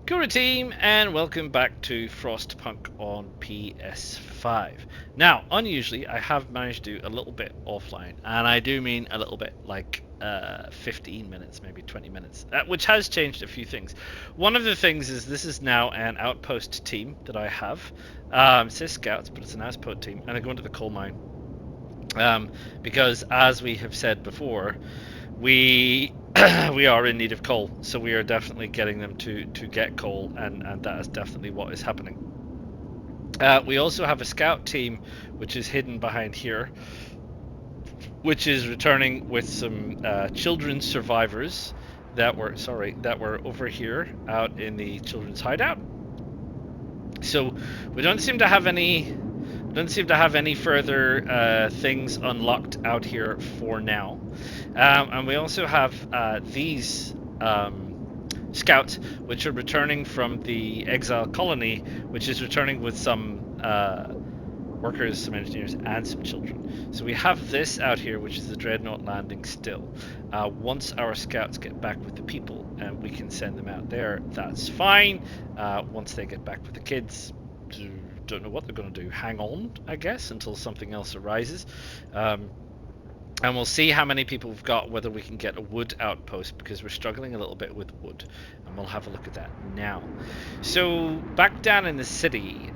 Kura team, and welcome back to Frostpunk on PS5. Now, unusually, I have managed to do a little bit offline, and I do mean a little bit, like 15 minutes, maybe 20 minutes, which has changed a few things. One of the things is this is now an outpost team that I have. It says scouts, but it's an outpost team, and I go into the coal mine. Because, as we have said before, we we are in need of coal, so we are definitely getting them to get coal, and that is definitely what is happening. We also have a scout team which is hidden behind here, which is returning with some children's survivors that were over here out in the children's hideout. So we don't seem to have any further things unlocked out here for now. And we also have these scouts, which are returning from the exile colony, which is returning with some workers, some engineers, and some children. So we have this out here, which is the Dreadnought landing still. Once our scouts get back with the people, and we can send them out there, that's fine. Once they get back with the kids, don't know what they're going to do. Hang on, I guess, until something else arises. And we'll see how many people we've got, whether we can get a wood outpost, because we're struggling a little bit with wood. And we'll have a look at that now. So, back down in the city,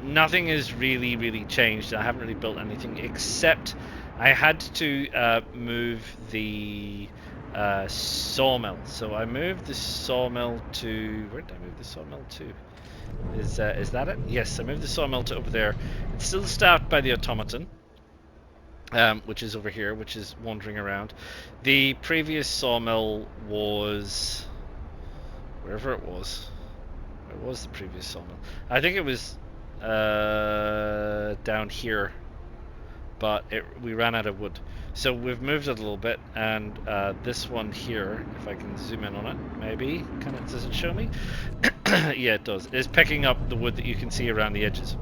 nothing has really changed. I haven't really built anything, except I had to move the sawmill. So I moved the sawmill to... Where did I move the sawmill to? Is that it? Yes, I moved the sawmill to over there. It's still staffed by the automaton. Which is over here, which is wandering around. The previous sawmill was wherever it was. Where was the previous sawmill? I think it was down here, but we ran out of wood. So we've moved it a little bit, and this one here, if I can zoom in on it, maybe, does it show me? Yeah, it does. It's picking up the wood that you can see around the edges.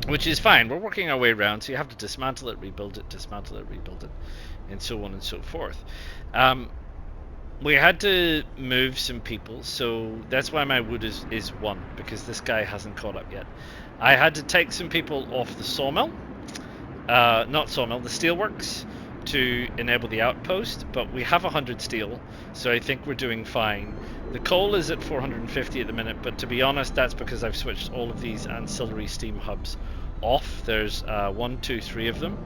Which is fine. We're working our way around, so you have to dismantle it, rebuild it, and so on and so forth. We had to move some people, so that's why my wood is 1, because this guy hasn't caught up yet. I had to take some people off the sawmill, the steelworks, to enable the outpost, but we have 100 steel, so I think we're doing fine. The coal is at 450 at the minute, but to be honest, that's because I've switched all of these ancillary steam hubs off. There's 1, 2, 3 of them.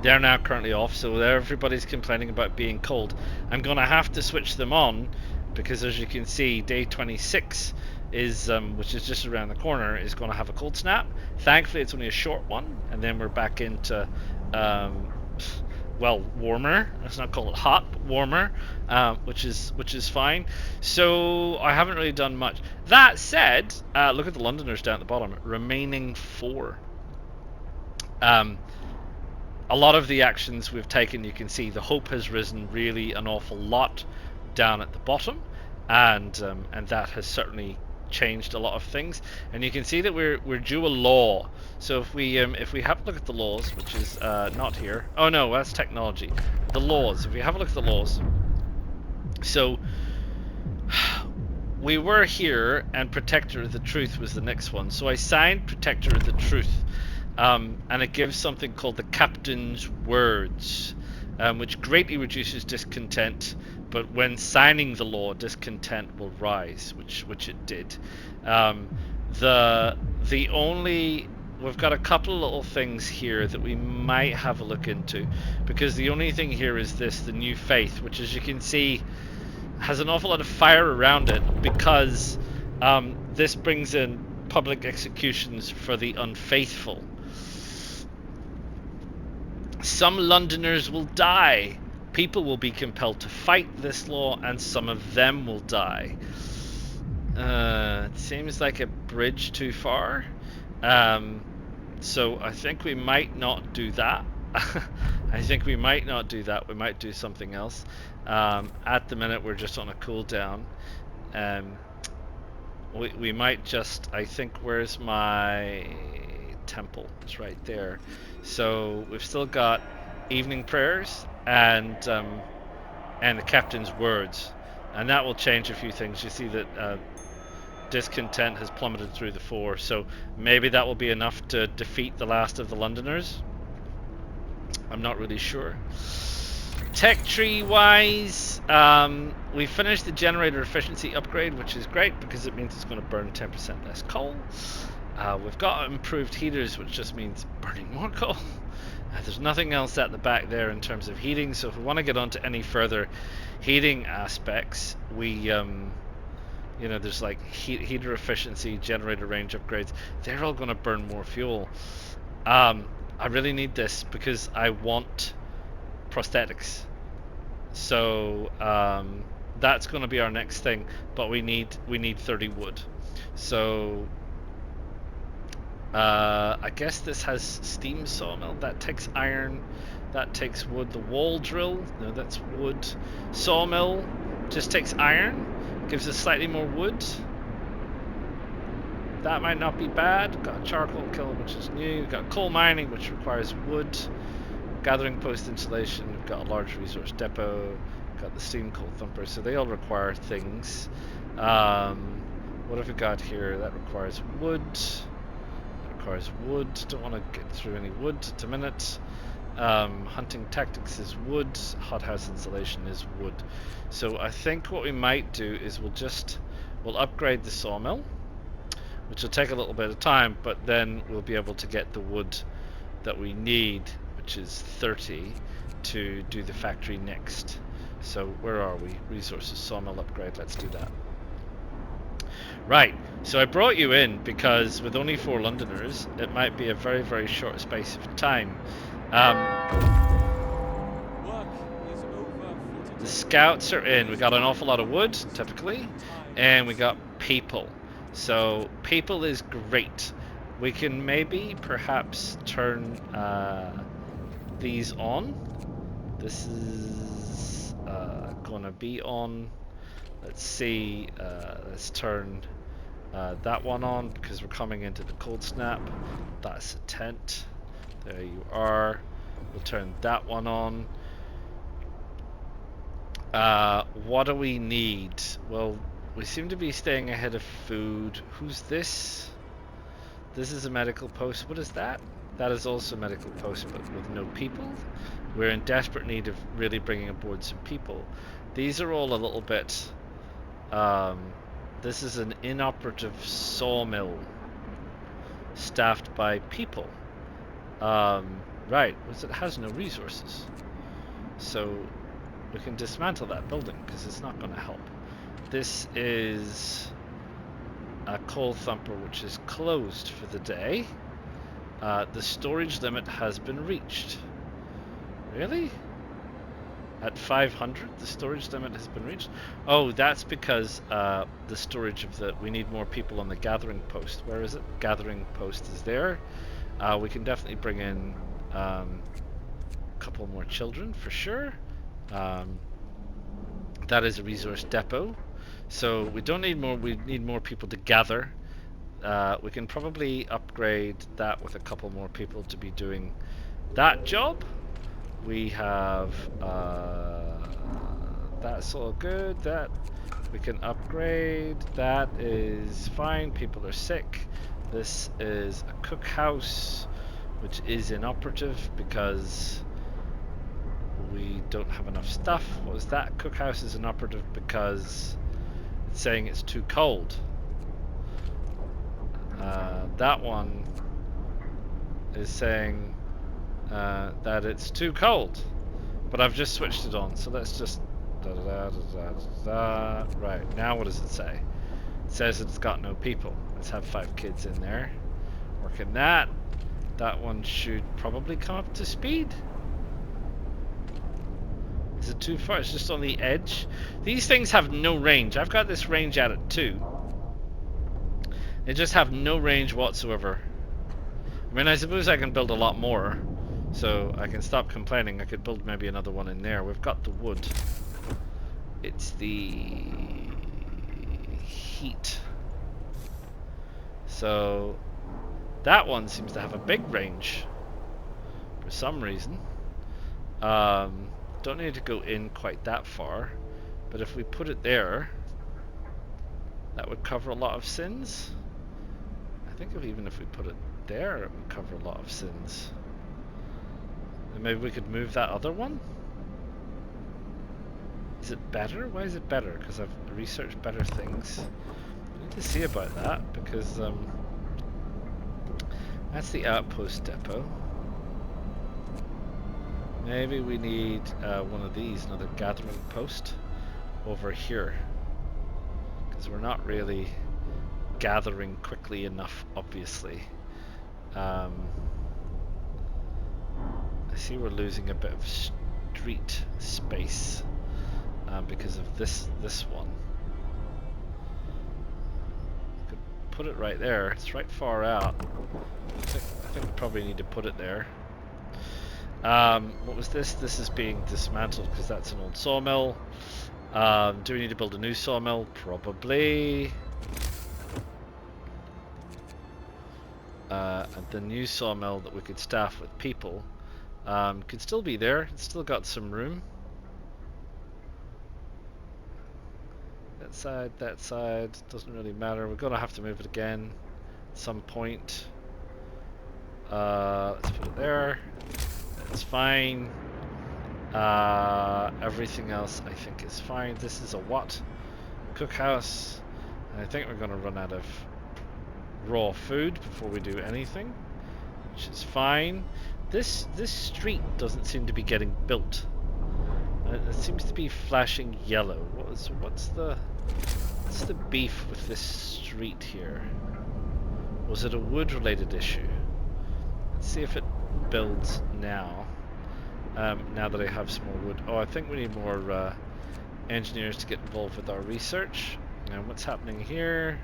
They're now currently off, so everybody's complaining about being cold. I'm going to have to switch them on, because as you can see, day 26 is, which is just around the corner, is going to have a cold snap. Thankfully, it's only a short one, and then we're back into well, warmer. Let's not call it hot, but warmer, which is fine. So I haven't really done much. That said, look at the Londoners down at the bottom, remaining 4. A lot of the actions we've taken, you can see the hope has risen really an awful lot down at the bottom, and that has certainly changed a lot of things. And you can see that we're due a law. So if we have a look at the laws, which is not here. Oh no, that's technology. The laws. If we have a look at the laws, so we were here, and Protector of the Truth was the next one. So I signed Protector of the Truth, and it gives something called the Captain's Words, which greatly reduces discontent. But when signing the law, discontent will rise, which it did. We've got a couple of little things here that we might have a look into, because the only thing here is the New Faith, which, as you can see, has an awful lot of fire around it, because this brings in public executions for the unfaithful. Some Londoners will die. People will be compelled to fight this law, and some of them will die. It seems like a bridge too far. So I think we might not do that. We might do something else. At the minute, we're just on a cooldown. We might just... I think, where's my temple? It's right there. So we've still got evening prayers and the Captain's Words. and that will change a few things. You see that discontent has plummeted through the 4, so maybe that will be enough to defeat the last of the Londoners. I'm not really sure. Tech tree wise, we finished the generator efficiency upgrade, which is great because it means it's going to burn 10% less coal. We've got improved heaters, which just means burning more coal. There's nothing else at the back there in terms of heating, so if we want to get on to any further heating aspects, we there's like heater efficiency, generator range upgrades. They're all going to burn more fuel. I really need this because I want prosthetics. So that's going to be our next thing. But we need 30 wood. So I guess this has steam sawmill. That takes iron. That takes wood. The wall drill. No, that's wood. Sawmill just takes iron. Gives us slightly more wood. That might not be bad. Got a charcoal kiln, which is new. Got coal mining, which requires wood. Gathering post installation. We've got a large resource depot. Got the steam coal thumper. So they all require things. What have we got here? That requires wood. That requires wood. Don't want to get through any wood at a minute. Hunting tactics is wood. Hothouse installation is wood. So I think what we might do is we'll upgrade the sawmill, which will take a little bit of time, but then we'll be able to get the wood that we need, which is 30, to do the factory next. So where are we? Resources, sawmill upgrade. Let's do that. Right, so I brought you in because with only 4 Londoners, it might be a very, very short space of time. The scouts are in. We got an awful lot of wood, typically, and we got people. So people is great. We can maybe perhaps turn these on. This is gonna be on. Let's see. Let's turn that one on because we're coming into the cold snap. That's a tent. There you are. We'll turn that one on. What do we need? Well, we seem to be staying ahead of food. Who's this? This is a medical post. What is that? That is also a medical post, but with no people. We're in desperate need of really bringing aboard some people. These are all a little bit... this is an inoperative sawmill staffed by people. Right, it has no resources. So we can dismantle that building because it's not going to help. This is a coal thumper which is closed for the day. The storage limit has been reached. Really? At 500 the storage limit has been reached? Oh, that's because the storage of we need more people on the gathering post. Where is it? Gathering post is there. We can definitely bring in a couple more children for sure. That is a resource depot. So we don't need more, we need more people to gather. We can probably upgrade that with a couple more people to be doing that job. We have that's all good. That we can upgrade. That is fine. People are sick. This is a cookhouse, which is inoperative because we don't have enough stuff. What was that? Cookhouse is inoperative because it's saying it's too cold. That one is saying that it's too cold, but I've just switched it on. So let's just right now. What does it say? It says it's got no people. Let's have 5 kids in there working that. That one should probably come up to speed. Is it too far? It's just on the edge. These things have no range. I've got this range at it too. They just have no range whatsoever. I mean, I suppose I can build a lot more, so I can stop complaining. I could build maybe another one in there. We've got the wood. It's the heat. So that one seems to have a big range for some reason. Don't need to go in quite that far. But if we put it there, that would cover a lot of sins. I think even if we put it there, it would cover a lot of sins. And maybe we could move that other one? Is it better? Why is it better? Because I've researched better things. I need to see about that, because that's the outpost depot. Maybe we need one of these, another gathering post over here, because we're not really gathering quickly enough, obviously. I see we're losing a bit of street space because of this one. Could put it right there. It's right far out. I think we probably need to put it there. What was this? This is being dismantled because that's an old sawmill. Do we need to build a new sawmill? Probably. And the new sawmill that we could staff with people could still be there. It's still got some room. That side, doesn't really matter. We're gonna have to move it again at some point. Let's put it there. That's fine. Everything else I think is fine. This is a what? Cookhouse. And I think we're gonna run out of raw food before we do anything, which is fine. This street doesn't seem to be getting built. It seems to be flashing yellow. What's the beef with this street here? Was it a wood related issue? Let's see if it builds now. Now that I have some more wood. Oh, I think we need more engineers to get involved with our research. And what's happening here?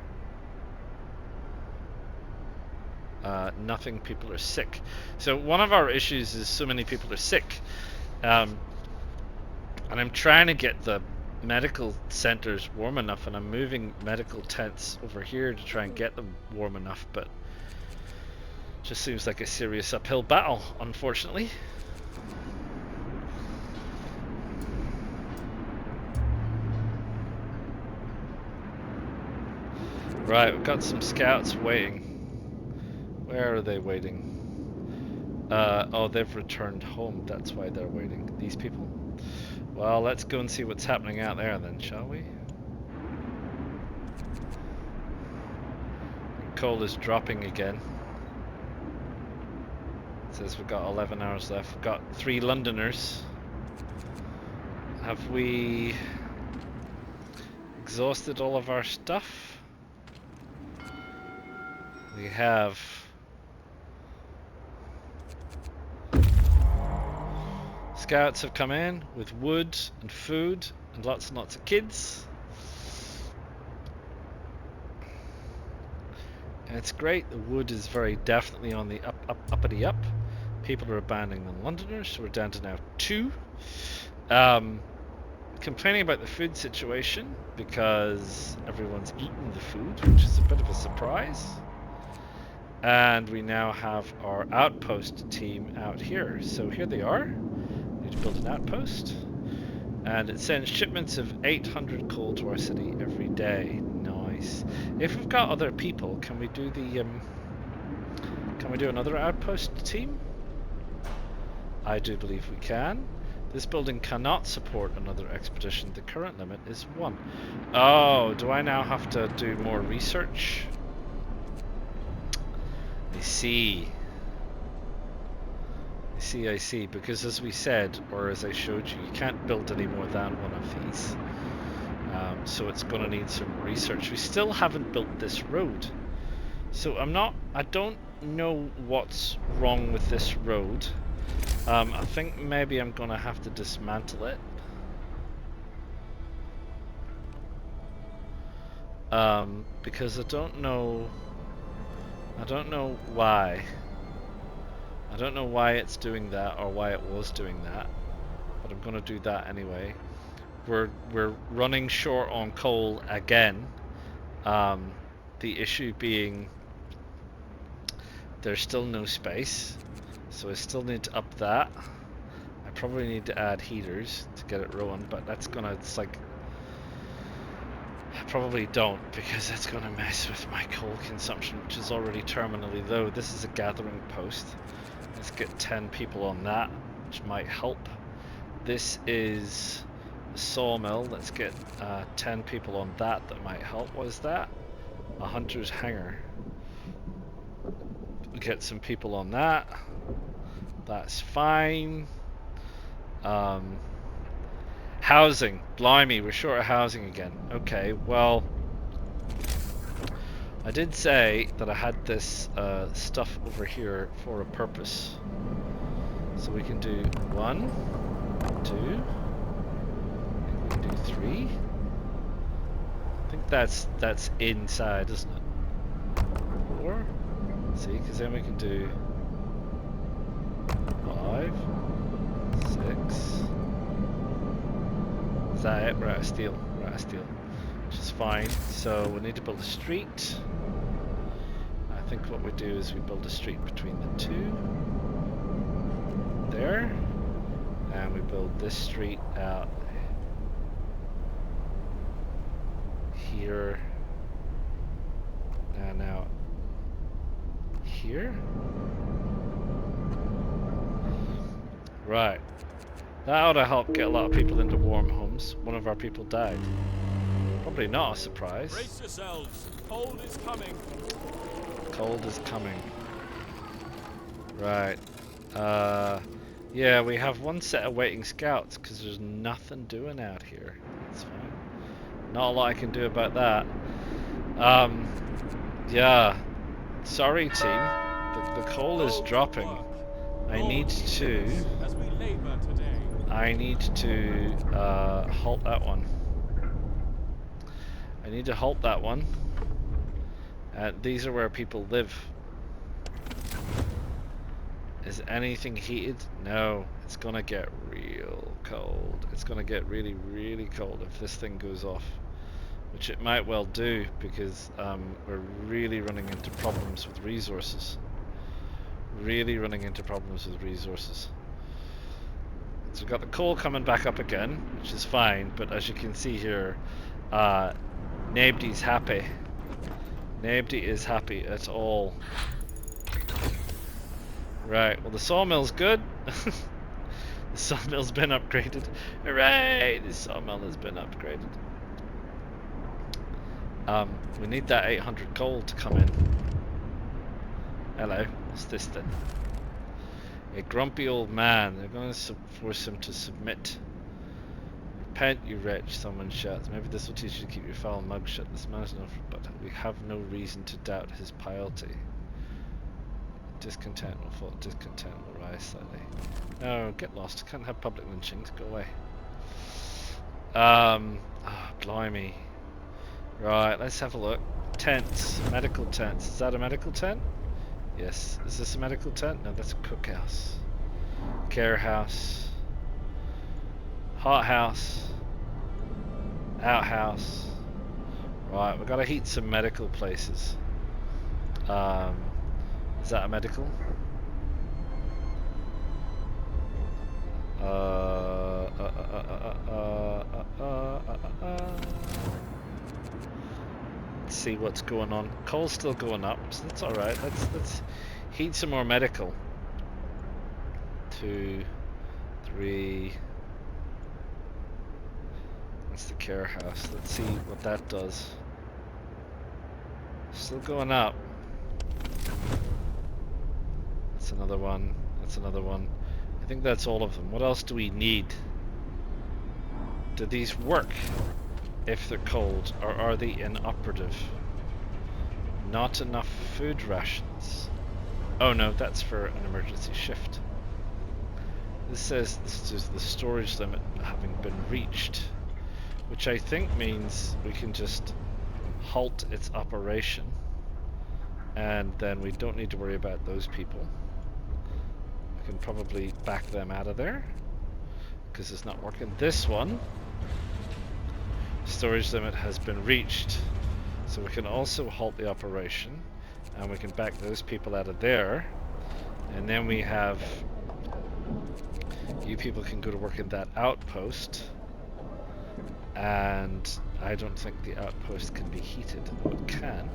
Nothing. People are sick. So one of our issues is so many people are sick. And I'm trying to get the medical centers warm enough, and I'm moving medical tents over here to try and get them warm enough, but it just seems like a serious uphill battle, unfortunately. Right, we've got some scouts waiting. Where are they waiting? Oh, they've returned home. That's why they're waiting. These people? Well, let's go and see what's happening out there then, shall we? Coal is dropping again. It says we've got 11 hours left. We've got 3 Londoners. Have we exhausted all of our stuff? We have. Scouts have come in with wood and food and lots of kids. And it's great. The wood is very definitely on the uppity up. People are abandoning the Londoners, so we're down to now 2. Complaining about the food situation because everyone's eaten the food, which is a bit of a surprise. And we now have our outpost team out here. So here they are. Need to build an outpost. And it sends shipments of 800 coal to our city every day. Nice. If we've got other people, can we do the can we do another outpost team? I do believe we can. This building cannot support another expedition. The current limit is 1. Oh, do I now have to do more research? I see. I see, because as we said, or as I showed you, you can't build any more than one of these. So it's going to need some research. We still haven't built this road. So I don't know what's wrong with this road. I think maybe I'm going to have to dismantle it. Because I don't know why. I don't know why it's doing that or why it was doing that, but I'm going to do that anyway. We're running short on coal again. The issue being there's still no space, so I still need to up that. I probably need to add heaters to get it rolling, but that's gonna, it's like probably don't, because that's going to mess with my coal consumption, which is already terminally low. This is a gathering post. Let's get 10 people on that, which might help. This is a sawmill. Let's get 10 people on that. That might help. What is that? A hunter's hangar. We'll get some people on that. That's fine. Housing. Blimey, we're short of housing again. Okay, well, I did say that I had this stuff over here for a purpose. So we can do 1, 2, we can do 3. I think that's inside, isn't it? 4. See, because then we can do 5, 6. Is that it? We're out of steel. We're out of steel. Which is fine. So we need to build a street. I think what we do is we build a street between the two. There. And we build this street out here. And out here. Right. That ought to help get a lot of people into warm homes. One of our people died. Probably not a surprise. Brace yourselves. Cold is coming. Cold is coming. Right. Yeah, we have one set of waiting scouts because there's nothing doing out here. That's fine. Not a lot I can do about that. Yeah. Sorry, team. The coal is dropping. I need to halt that one. I need to halt that one. These are where people live. Is anything heated? No. It's gonna get real cold. It's gonna get really, really cold if this thing goes off. Which it might well do, because we're really running into problems with resources. Really running into problems with resources. So we've got the coal coming back up again, which is fine, but as you can see here, nobody's happy. Nobody is happy at all. Right, well the sawmill's good. The sawmill's been upgraded. Hooray! The sawmill has been upgraded. We need that 800 coal to come in. Hello, what's this then? A grumpy old man. They're going to force him to submit. Repent, you wretch, someone shouts. Maybe this will teach you to keep your foul mug shut. This man is enough, but we have no reason to doubt his piety. Discontent will fall. Discontent will rise slightly. No, get lost. Can't have public lynchings. Go away. Blimey. Right, let's have a look. Tents. Medical tents. Is that a medical tent? Yes. Is this a medical tent? No, that's a cookhouse. Care house. Hot house. Outhouse. Right, we've got to heat some medical places. Is that a medical? Let's see what's going on. Coal's still going up, so that's alright. Let's heat some more medical. 2, 3. That's the care house. Let's see what that does. Still going up. That's another one. That's another one. I think that's all of them. What else do we need? Do these work if they're cold, or are they inoperative? Not enough food rations. Oh no, that's for an emergency shift. This says this is the storage limit having been reached, which I think means we can just halt its operation, and then we don't need to worry about those people. We can probably back them out of there because it's not working. This one, storage limit has been reached, so we can also halt the operation, and we can back those people out of there, and then we have you people can go to work in that outpost, and I don't think the outpost can be heated. Oh, it can.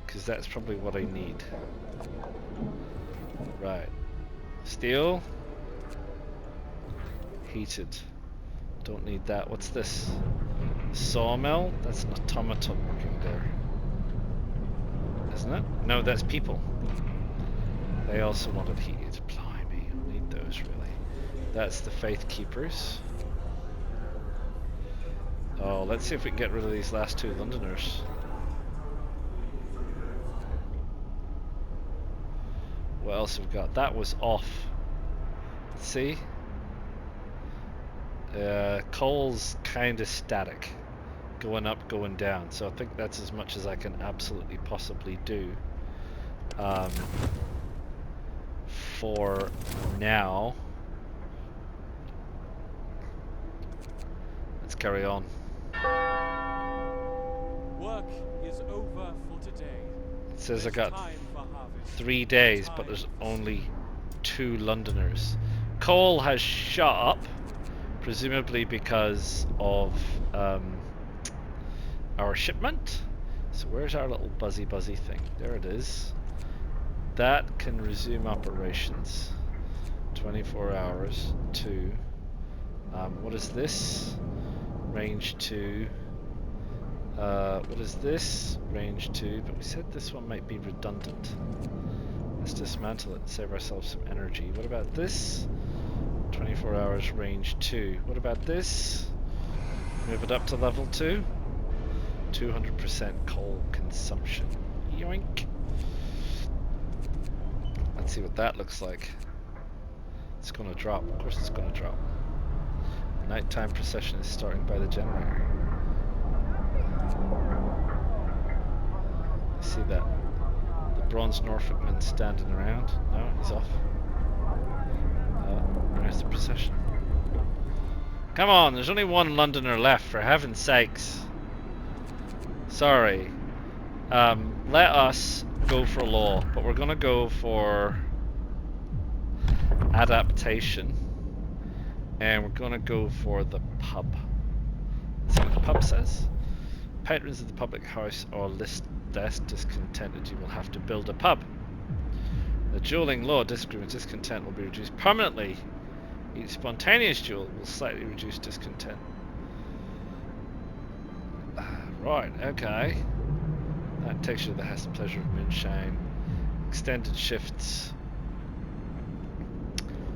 Because that's probably what I need. Right. Steel. Heated. Don't need that. What's this? Sawmill? That's an automaton working there. Isn't it? No, that's people. They also wanted heated. Blimey, I need those really. That's the Faith Keepers. Oh, let's see if we can get rid of these last two Londoners. What else have we got? That was off. See? Coal's kind of static. Going up, going down. So I think that's as much as I can absolutely possibly do. For now. Let's carry on. Work is over for today. It says I There's got time for harvest. 3 days, but Time there's for only 2 Londoners. Coal has shot up, presumably because of our shipment. So where's our little buzzy thing? There it is. That can resume operations. 24 hours. 2. What is this? Range 2. What is this? Range 2. But we said this one might be redundant. Let's dismantle it and save ourselves some energy. What about this? 24 hours, range 2. What about this? Move it up to level 2. 200% coal consumption. Yoink. Let's see what that looks like. It's gonna drop. Of course it's gonna drop. Nighttime procession is starting by the generator. You see that? The bronze Norfolkman standing around. No, he's off. Where's the procession? Come on, there's only one Londoner left, for heaven's sakes. Sorry. Let us go for law, but we're gonna go for adaptation. And we're gonna go for the pub. Let's see what the pub says. Patrons of the public house or list discontented, you will have to build a pub. The dueling law discontent will be reduced permanently. Each spontaneous duel will slightly reduce discontent. Right, okay. That takes you to the hassle and pleasure of moonshine. Extended shifts.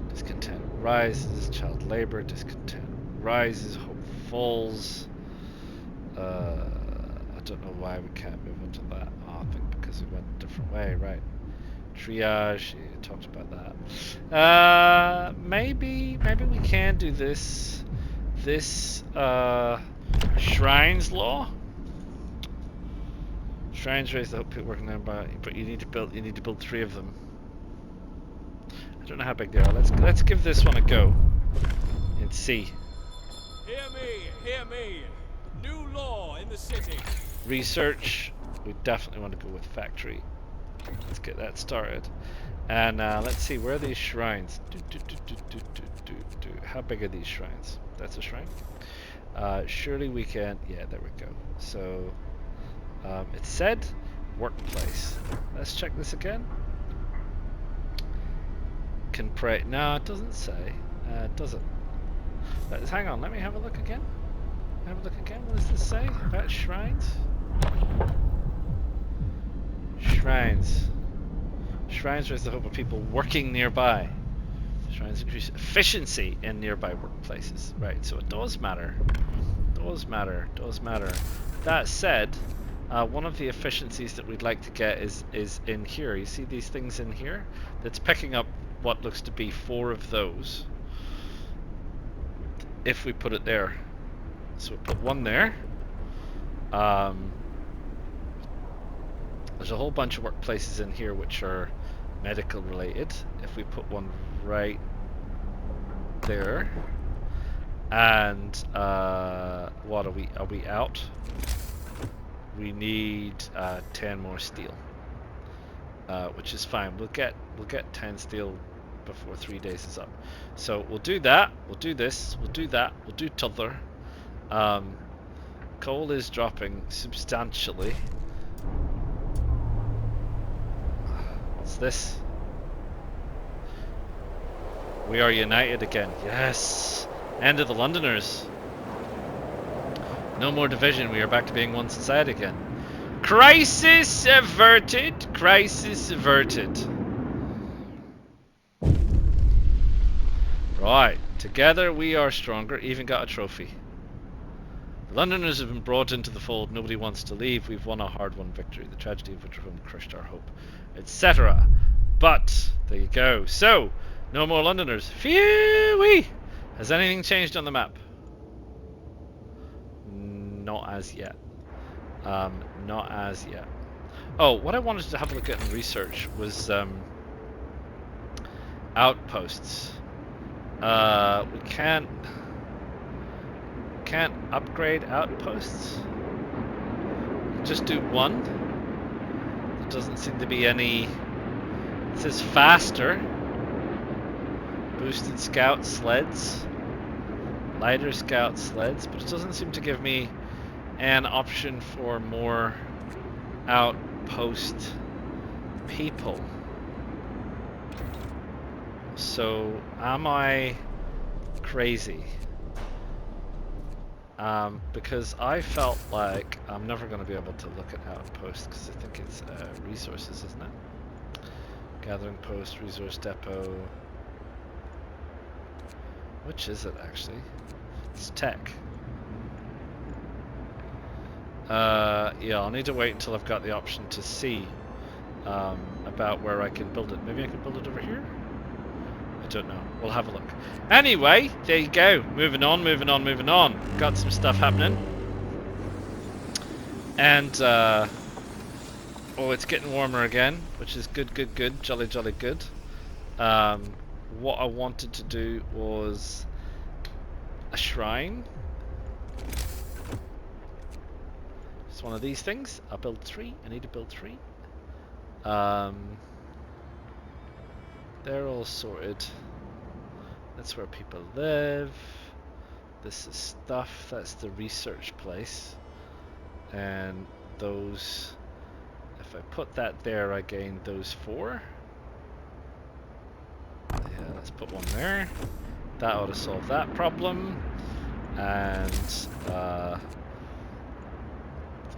Discontent rises. Child labor. Discontent rises. Hope falls. I don't know why we can't move into that. Oh, I think because we went a different way, right? Triage, you talked about that. Maybe we can do this. This Shrines law. Shrines raise the hope people working there, but you need to build 3 of them. I don't know how big they are. Let's give this one a go and see. Hear me. New law in the city. Research. We definitely want to go with factory. Let's get that started. And let's see, where are these shrines? How big are these shrines? That's a shrine. Surely we can. Yeah, there we go. So it said workplace. Let's check this again. Can pray. No, it doesn't say. Does it? Hang on. Let me have a look again. What does this say about shrines? Shrines. Shrines raise the hope of people working nearby. Shrines increase efficiency in nearby workplaces. Right, so it does matter. Does matter. That said, one of the efficiencies that we'd like to get is in here. You see these things in here? That's picking up what looks to be 4 of those. If we put it there. So we put 1 there. There's a whole bunch of workplaces in here which are medical related. If we put 1 right there, and what are we out? We need 10 more steel, which is fine. We'll get 10 steel before 3 days is up. So we'll do that. We'll do this. We'll do that. We'll do t'other. Coal is dropping substantially. What's this? We are united again. Yes! End of the Londoners. No more division. We are back to being one society again. Crisis averted. Crisis averted. Right. Together we are stronger. Even got a trophy. The Londoners have been brought into the fold. Nobody wants to leave. We've won a hard-won victory. The tragedy of which crushed our hope, etc. But there you go. So no more Londoners. Phew-wee! Has anything changed on the map? Not as yet. Not as yet. Oh, what I wanted to have a look at in research was outposts. We can't upgrade outposts. Just do one. There doesn't seem to be any. It says faster. Boosted scout sleds. Lighter scout sleds, but it doesn't seem to give me an option for more outpost people. So am I crazy? Because I felt like I'm never going to be able to look at outposts because I think it's resources, isn't it? Gathering post, resource depot. Which is it actually? It's tech. Yeah, I'll need to wait until I've got the option to see about where I can build it. Maybe I can build it over here? I don't know. We'll have a look. Anyway, there you go. Moving on, moving on, moving on. Got some stuff happening. And, oh, it's getting warmer again, which is good, good, good. Jolly, jolly good. What I wanted to do was a shrine. It's one of these things. I'll build 3. I need to build 3. They're all sorted. That's where people live. This is stuff. That's the research place. And those, if I put that there, I gain those 4. Yeah, let's put one there. That ought to solve that problem. And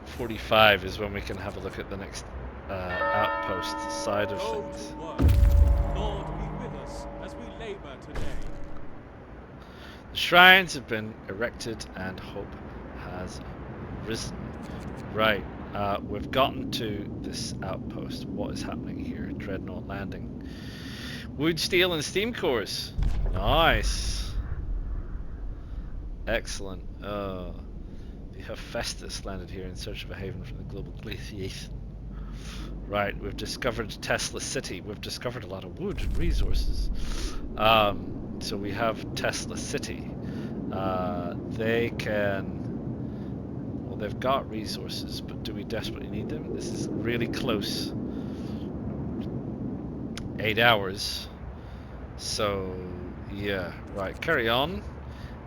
45 is when we can have a look at the next outpost side of things. Lord, be with us as we labor today. The shrines have been erected and hope has risen. Right, we've gotten to this outpost. What is happening here? Dreadnought landing. Wood, steel, and steam cores. Nice. Excellent. The Hephaestus landed here in search of a haven from the global glaciation. Right, we've discovered Tesla City. We've discovered a lot of wood and resources. So we have Tesla City. They can... Well, they've got resources, but do we desperately need them? This is really close. 8 hours. So, yeah. Right, carry on.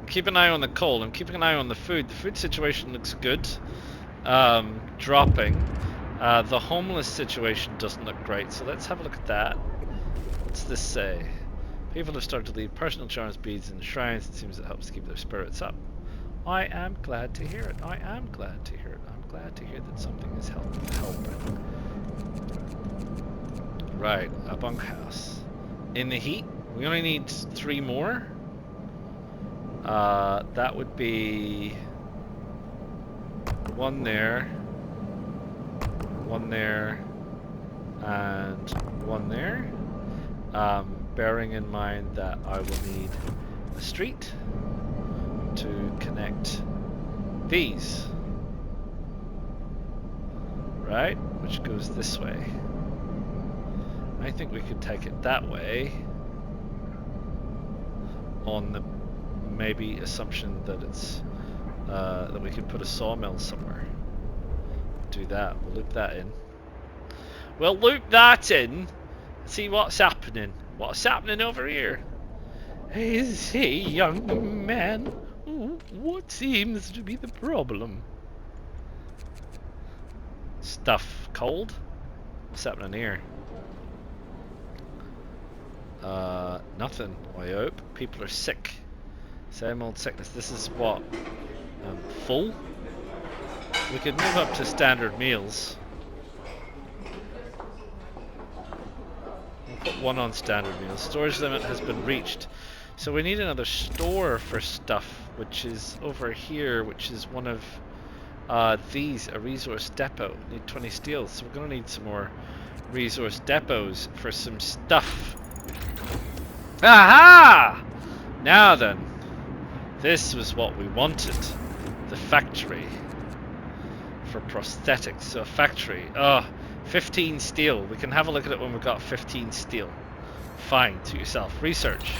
Keep an eye on the coal. I'm keeping an eye on the food. The food situation looks good. Dropping. The homeless situation doesn't look great, so let's have a look at that. What's this say? People have started to leave personal charms, beads, and shrines. It seems it helps keep their spirits up. I am glad to hear it. I am glad to hear it. I'm glad to hear that something is helping. Right, a bunkhouse. In the heat, we only need 3 more. That would be 1 there, 1 there, and 1 there. Bearing in mind that I will need a street to connect these, right, which goes this way. I think we could take it that way on the maybe assumption that it's that we could put a sawmill somewhere. Do that. We'll loop that in. We'll loop that in. See what's happening. What's happening over here? Is he, young man? Ooh. What seems to be the problem? Stuff cold? What's happening here? Nothing, I hope. People are sick. Same old sickness. This is what? Full? We could move up to standard meals. We'll put one on standard meals. Storage limit has been reached. So we need another store for stuff, which is over here, which is one of these, a resource depot. We need 20 steel, so we're going to need some more resource depots for some stuff. Aha! Now then, this was what we wanted. The factory for prosthetics. So a factory. 15 steel. We can have a look at it when we've got 15 steel. Fine, to yourself. Research.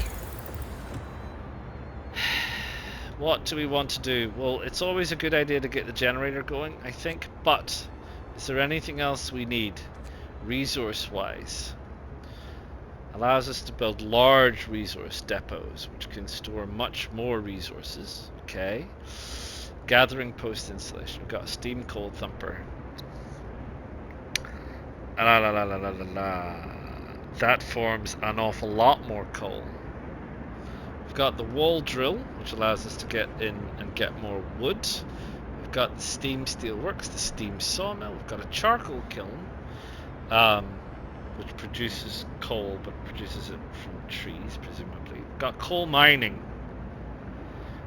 What do we want to do? Well, it's always a good idea to get the generator going, I think, but is there anything else we need resource-wise? Allows us to build large resource depots, which can store much more resources. Okay. Gathering post installation. We've got a steam coal thumper. La la la la la la la. That forms an awful lot more coal. We've got the wall drill, which allows us to get in and get more wood. We've got the steam steelworks, the steam sawmill. We've got a charcoal kiln, which produces coal, but produces it from trees, presumably. We've got coal mining,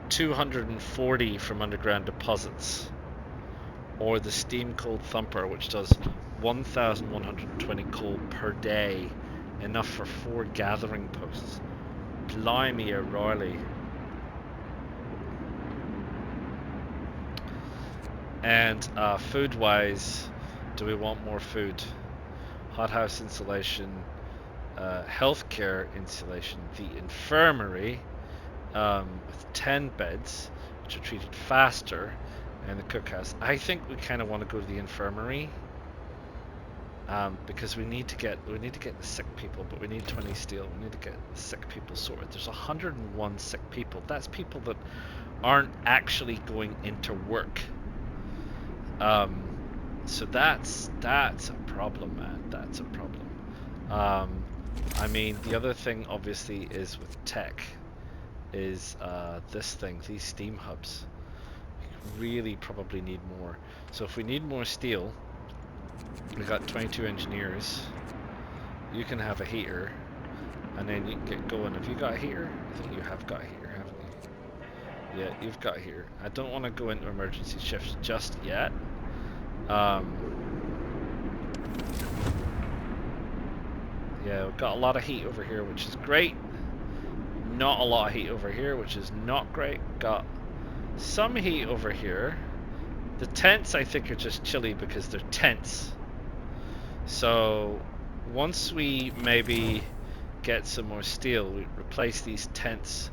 240 from underground deposits. Or the steam coal thumper, which does 1,120 coal per day, enough for 4 gathering posts. Blimey O'Reilly. And food-wise, do we want more food? Hothouse insulation, healthcare insulation, the infirmary with 10 beds, which are treated faster, and the cookhouse. I think we kind of want to go to the infirmary. Because we need to get the sick people, but we need 20 steel. We need to get the sick people sorted. There's 101 sick people. That's people that aren't actually going into work. So that's a problem, man. That's a problem. I mean, the other thing obviously is with tech is this thing, these steam hubs. We really probably need more. So if we need more steel, we got 22 engineers. You can have a heater, and then you can get going. Have you got a heater? I think you have got a heater, haven't you? Yeah, you've got a heater. I don't want to go into emergency shifts just yet. Yeah, we've got a lot of heat over here, which is great. Not a lot of heat over here, which is not great. Got some heat over here. The tents, I think, are just chilly because they're tents. So once we maybe get some more steel, we replace these tents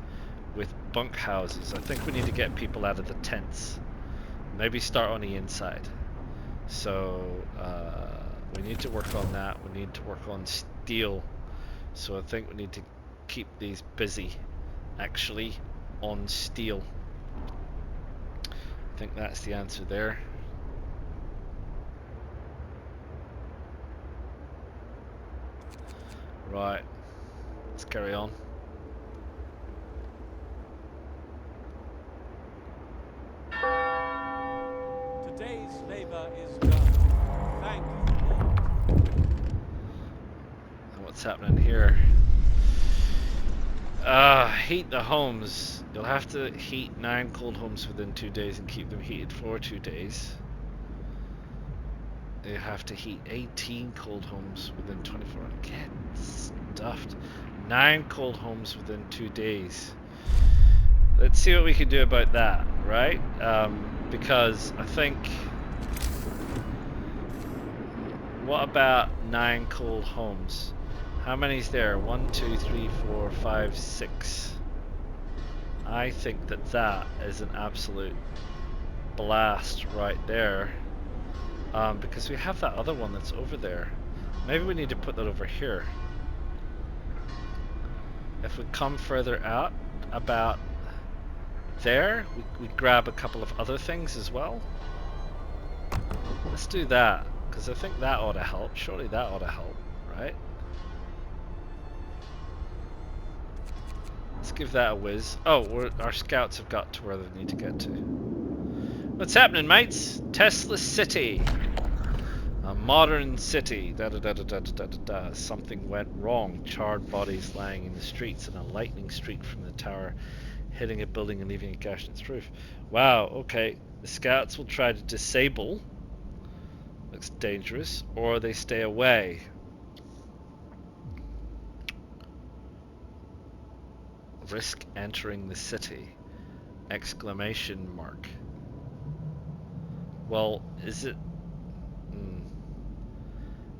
with bunk houses. I think we need to get people out of the tents. Maybe start on the inside. So we need to work on that. We need to work on steel. So I think we need to keep these busy, actually, on steel. I think that's the answer there. Right, let's carry on. Today's labor is done. Thank you, Lord. What's happening here? Heat the homes. You'll have to heat 9 cold homes within 2 days and keep them heated for 2 days. You have to heat 18 cold homes within 24 hours. Get stuffed. 9 cold homes within 2 days. Let's see what we can do about that, right? Because I think... What about 9 cold homes? How many's there? 1, 2, 3, 4, 5, 6. I think that is an absolute blast right there. Because we have that other one that's over there. Maybe we need to put that over here. If we come further out, about there. We grab a couple of other things as well. Let's do that, because I think that ought to help. Surely that ought to help, right? Let's give that a whiz. Oh, our scouts have got to where they need to get to. What's happening, mates? Tesla City. A modern city. Da da da da da da da da. Something went wrong. Charred bodies lying in the streets and a lightning streak from the tower hitting a building and leaving a gash in its roof. Wow, okay. The scouts will try to disable. Looks dangerous. Or they stay away. Risk entering the city. Exclamation mark. Well, is it...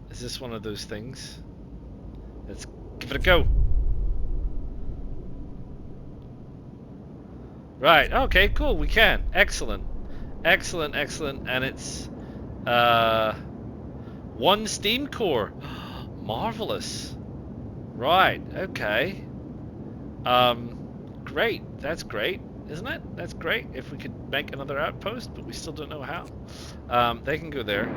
Is this one of those things? Let's give it a go. Right, okay, cool, we can. Excellent. Excellent, excellent. And it's 1 steam core. Marvelous. Right, okay. Great. That's great, isn't it? That's great if we could make another outpost, but we still don't know how. They can go there.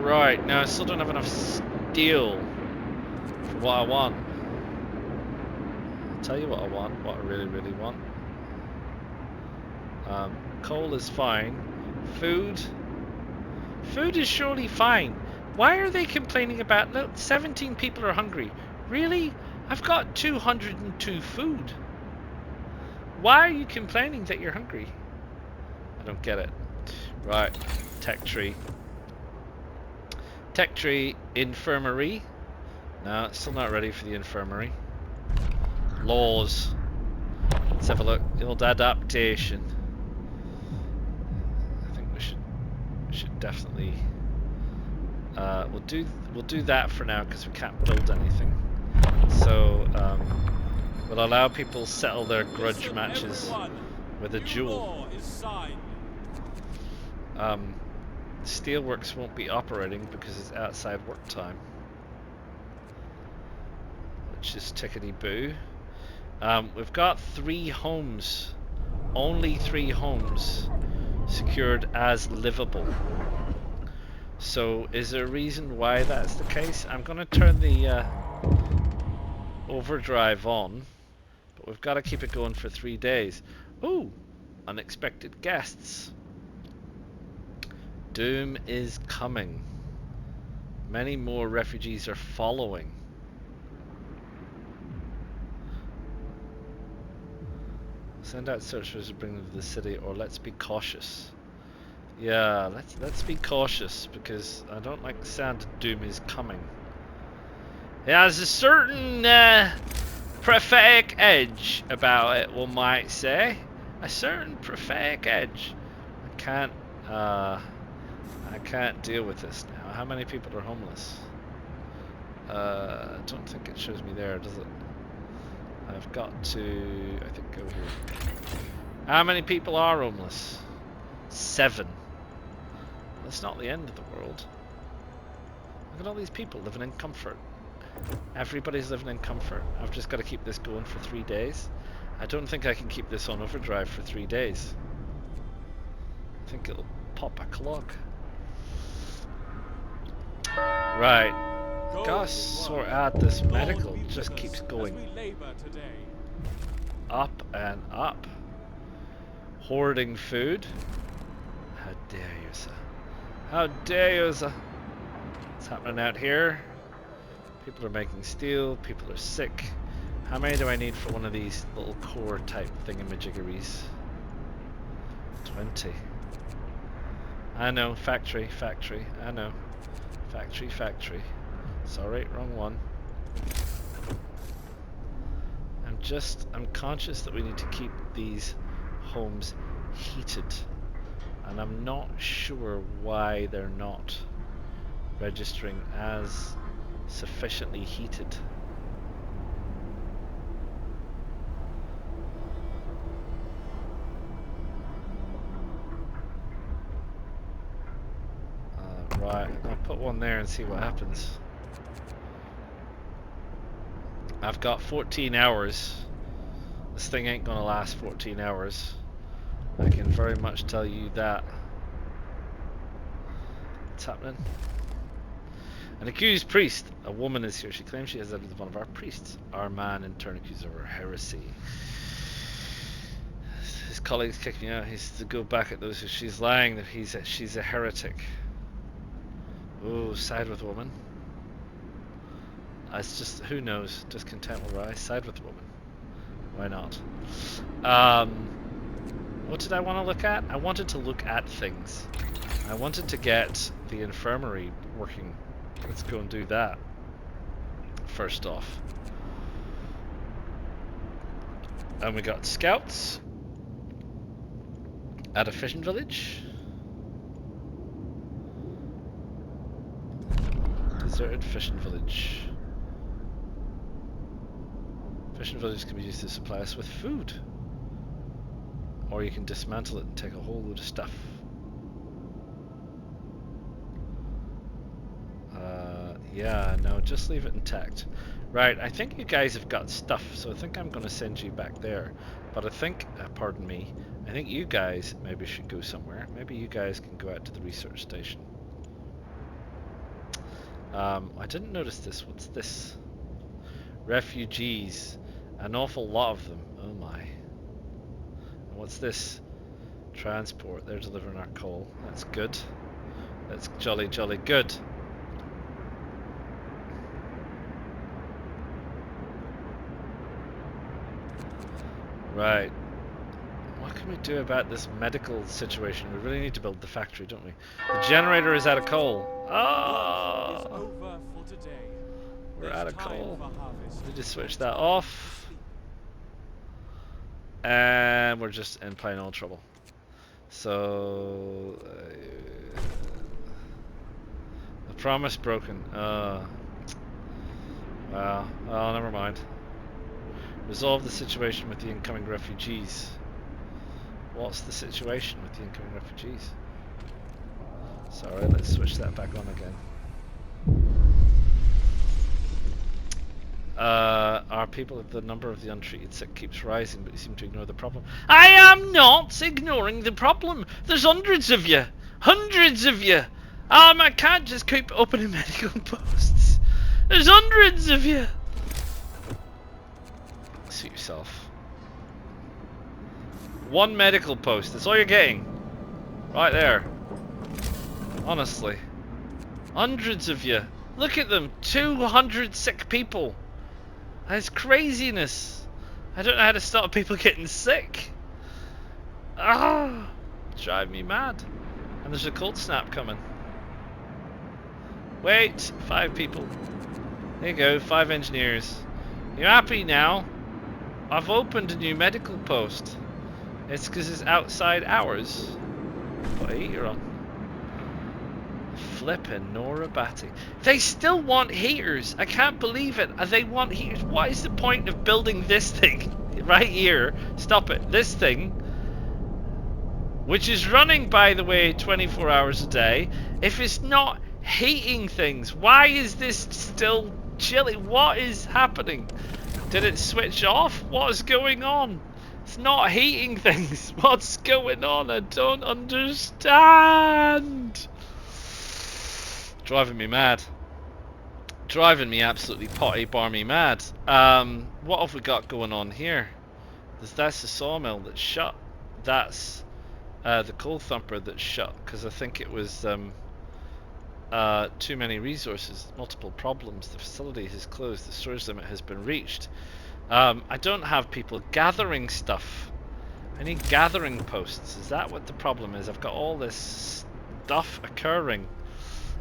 Right, now I still don't have enough steel for what I want. I'll tell you what I want, what I really, really want. Coal is fine. Food is surely fine. Why are they complaining about, look, 17 people are hungry? Really? I've got 202 food. Why are you complaining that you're hungry? I don't get it. Right, tech tree. Tech tree, infirmary. No, it's still not ready for the infirmary. Laws. Let's have a look. The old adaptation. I think we should definitely we'll do that for now because we can't build anything. So we'll allow people settle their grudge matches with a duel. Steelworks won't be operating because it's outside work time, which is tickety boo. We've got 3 homes, only 3 homes secured as livable. So is there a reason why that's the case? I'm going to turn the overdrive on, but we've got to keep it going for 3 days. Ooh, unexpected guests. Doom is coming. Many more refugees are following. Send out searchers to bring them to the city, or let's be cautious. Yeah, let's be cautious because I don't like the sound of Doom is coming. It has a certain prophetic edge about it, one might say. A certain prophetic edge. I can't deal with this now. How many people are homeless? I don't think it shows me there, does it? I've got to, I think, go here. How many people are homeless? 7. That's not the end of the world. Look at all these people living in comfort. Everybody's living in comfort. I've just got to keep this going for 3 days. I don't think I can keep this on overdrive for 3 days. I think it'll pop a clog. Right. Gosh, sort out this medical. It just keeps going up and up. Hoarding food. How dare you, sir? How dare you, sir? What's happening out here? People are making steel. People are sick. How many do I need for one of these little core type thingamajiggeries? 20. I know. Factory. I know. Factory. Sorry, wrong one. I'm conscious that we need to keep these homes heated, and I'm not sure why they're not registering as sufficiently heated. Right, I'll put one there and see what happens. I've got 14 hours. This thing ain't gonna last 14 hours. I can very much tell you that. What's happening? An accused priest. A woman is here. She claims she has edited one of our priests. Our man in turn accused of her heresy. His colleagues kick me out. He's to go back at those who she's lying that she's a heretic. Oh, side with a woman. It's just, who knows? Discontent will rise. Side with the woman. Why not? What did I want to look at? I wanted to look at things. I wanted to get the infirmary working. Let's go and do that. First off. And we got scouts at a fishing village. Deserted fishing village. Fishing villages can be used to supply us with food. Or you can dismantle it and take a whole load of stuff. Yeah, no, just leave it intact. Right, I think you guys have got stuff, so I think I'm going to send you back there. But I think, pardon me, I think you guys maybe should go somewhere. Maybe you guys can go out to the research station. I didn't notice this. What's this? Refugees. An awful lot of them. Oh my. And what's this? Transport. They're delivering our coal. That's good. That's jolly, jolly good. Right. What can we do about this medical situation? We really need to build the factory, don't we? The generator is out of coal. Oh! We're out of coal. We just switch that off. And we're just in plain old trouble. So... the promise broken. Well, never mind. Resolve the situation with the incoming refugees. What's the situation with the incoming refugees? Sorry, let's switch that back on again. Our people, the number of the untreated sick keeps rising, but you seem to ignore the problem. I am not ignoring the problem. There's hundreds of you. Hundreds of you. I can't just keep opening medical posts. There's hundreds of you. Suit yourself. One medical post, that's all you're getting. Right there. Honestly. Hundreds of you. Look at them. 200 sick people. That's craziness. I don't know how to stop people getting sick. Ah, drive me mad. And there's a cold snap coming. Wait, 5 people. There you go, 5 engineers. You happy now? I've opened a new medical post. It's because it's outside hours. Put a heater on. Flippin' Nora Batty. They still want heaters. I can't believe it. They want heaters. What is the point of building this thing right here? Stop it. This thing, which is running, by the way, 24 hours a day, if it's not heating things. Why is this still chilly? What is happening? Did it switch off? What is going on? It's not heating things. What's going on? I don't understand. Driving me mad. Driving me absolutely potty barmy mad. What have we got going on here? That's the sawmill that's shut. That's the coal thumper that's shut because I think it was too many resources, multiple problems. The facility has closed. The storage limit has been reached. I don't have people gathering stuff. I need gathering posts. Is that what the problem is? I've got all this stuff occurring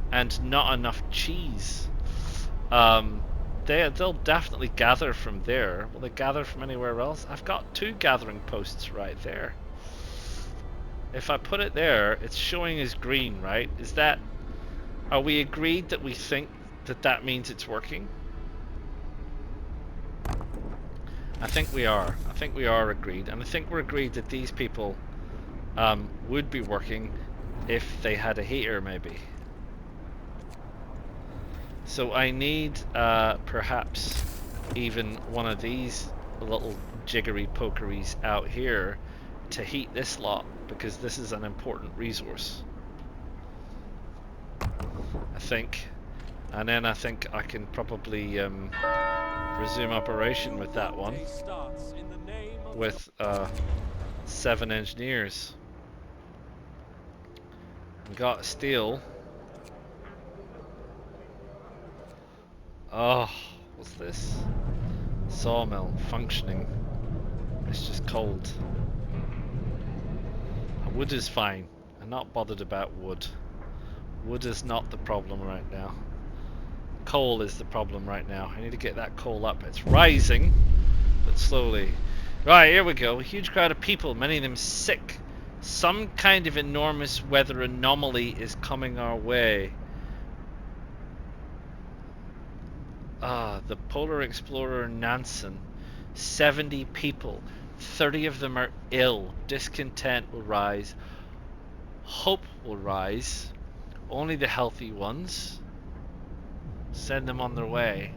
and not enough cheese. They'll definitely gather from there. Will they gather from anywhere else? I've got 2 gathering posts right there. If I put it there, it's showing as green, right? Is that... Are we agreed that we think that that means it's working? I think we are. I think we are agreed. And I think we're agreed that these people would be working if they had a heater, maybe. So I need perhaps even one of these little jiggery pokeries out here to heat this lot, because this is an important resource, I think. And then I think I can probably resume operation with that one with 7 engineers. We got steel. Oh, what's this? Sawmill functioning. It's just cold. Wood is fine. I'm not bothered about wood. Wood is not the problem right now. Coal is the problem right now. I need to get that coal up. It's rising, but slowly. Right, here we go. A huge crowd of people, many of them sick. Some kind of enormous weather anomaly is coming our way. The Polar Explorer Nansen. 70 people. 30 of them are ill. Discontent will rise. Hope will rise. Only the healthy ones. Send them on their way.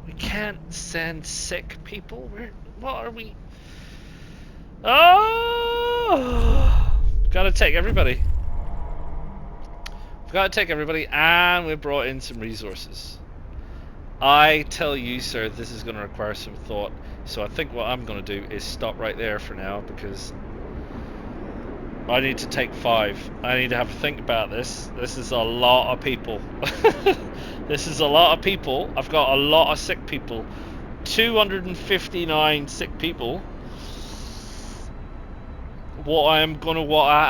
We can't send sick people. What are we? Oh! Gotta take everybody. We've got to take everybody, and we brought in some resources. I tell you, sir, this is going to require some thought. So I think what I'm going to do is stop right there for now, because I need to take 5. I need to have a think about this. This is a lot of people. This is a lot of people. I've got a lot of sick people. 259 sick people. What I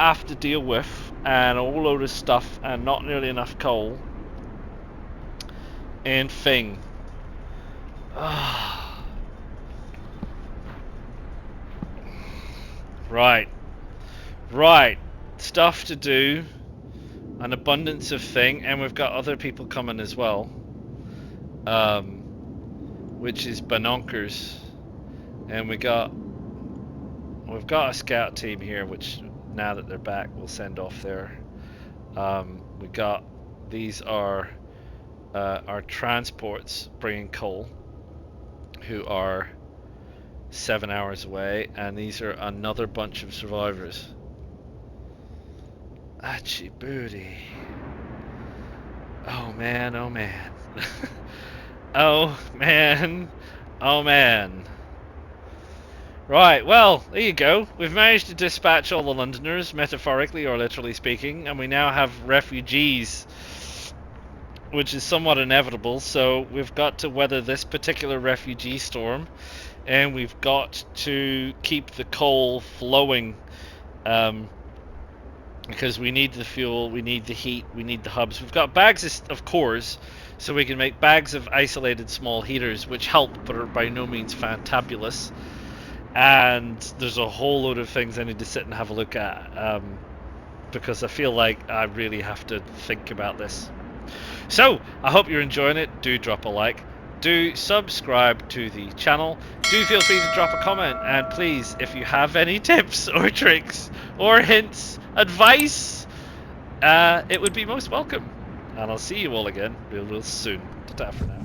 have to deal with, and a whole load of stuff, and not nearly enough coal. And thing. Right. Stuff to do. An abundance of thing, and we've got other people coming as well. Which is bonkers. And we've got a scout team here, which now that they're back, we'll send off there. We got, these are our transports bringing coal, who are 7 hours away, and these are another bunch of survivors. Achi booty. Oh man, oh man. Oh man. Right, well, there you go. We've managed to dispatch all the Londoners, metaphorically or literally speaking, and we now have refugees, which is somewhat inevitable. So we've got to weather this particular refugee storm, and we've got to keep the coal flowing, because we need the fuel, we need the heat, we need the hubs. We've got bags of cores, so we can make bags of isolated small heaters, which help, but are by no means fantabulous. And there's a whole load of things I need to sit and have a look at, because I feel like I really have to think about this. So I hope you're enjoying it. Do drop a like, do subscribe to the channel, do feel free to drop a comment, and please, if you have any tips or tricks or hints, advice, it would be most welcome. And I'll see you all again real soon. Ta-ta for now.